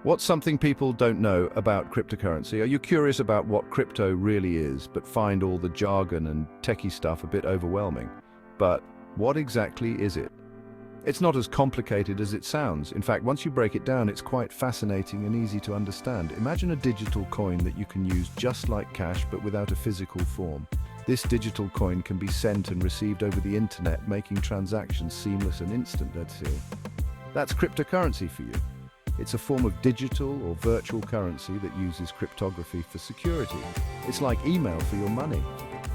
What's something people don't know about cryptocurrency? Are you curious about what crypto really is, but find all the jargon and techie stuff a bit overwhelming? But what exactly is it? It's not as complicated as it sounds. In fact, once you break it down, it's quite fascinating and easy to understand. Imagine a digital coin that you can use just like cash, but without a physical form. This digital coin can be sent and received over the internet, making transactions seamless and instant, let's see. That's cryptocurrency for you. It's a form of digital or virtual currency that uses cryptography for security. It's like email for your money.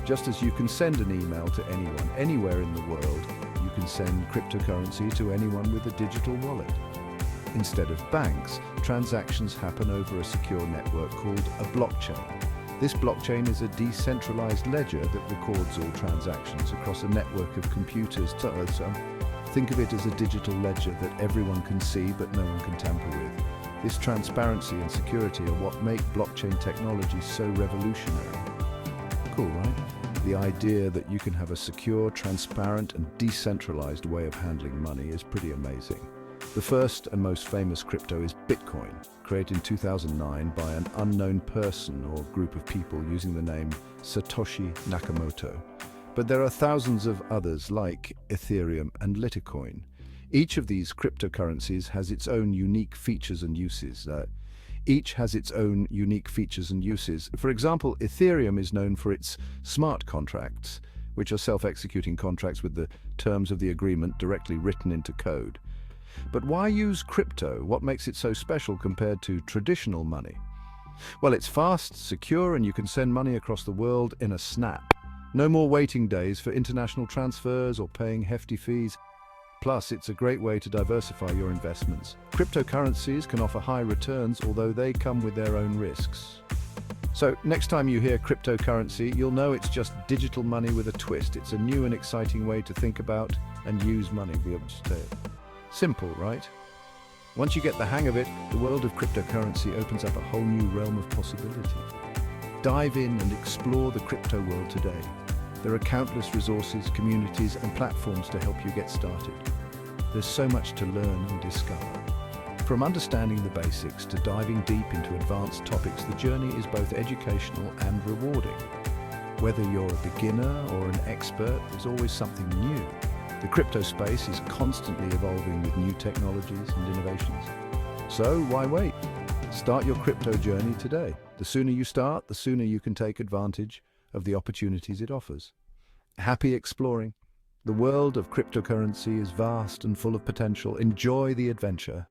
Just as you can send an email to anyone, anywhere in the world, you can send cryptocurrency to anyone with a digital wallet. Instead of banks, transactions happen over a secure network called a blockchain. This blockchain is a decentralized ledger that records all transactions across a network of computers. Think of it as a digital ledger that everyone can see but no one can tamper with. This transparency and security are what make blockchain technology so revolutionary. Cool, right? The idea that you can have a secure, transparent, and decentralized way of handling money is pretty amazing. The first and most famous crypto is Bitcoin, created in 2009 by an unknown person or group of people using the name Satoshi Nakamoto. But there are thousands of others like Ethereum and Litecoin. Each of these cryptocurrencies has its own unique features and uses. For example, Ethereum is known for its smart contracts, which are self-executing contracts with the terms of the agreement directly written into code. But why use crypto? What makes it so special compared to traditional money? Well, it's fast, secure, and you can send money across the world in a snap. No more waiting days for international transfers or paying hefty fees. Plus, it's a great way to diversify your investments. Cryptocurrencies can offer high returns, although they come with their own risks. So, next time you hear cryptocurrency, you'll know it's just digital money with a twist. It's a new and exciting way to think about and use money. Simple, right? Once you get the hang of it, the world of cryptocurrency opens up a whole new realm of possibility. Dive in and explore the crypto world today. There are countless resources, communities, and platforms to help you get started. There's so much to learn and discover. From understanding the basics to diving deep into advanced topics, the journey is both educational and rewarding. Whether you're a beginner or an expert, there's always something new. The crypto space is constantly evolving with new technologies and innovations. So why wait? Start your crypto journey today. The sooner you start, the sooner you can take advantage of the opportunities it offers. Happy exploring. The world of cryptocurrency is vast and full of potential. Enjoy the adventure.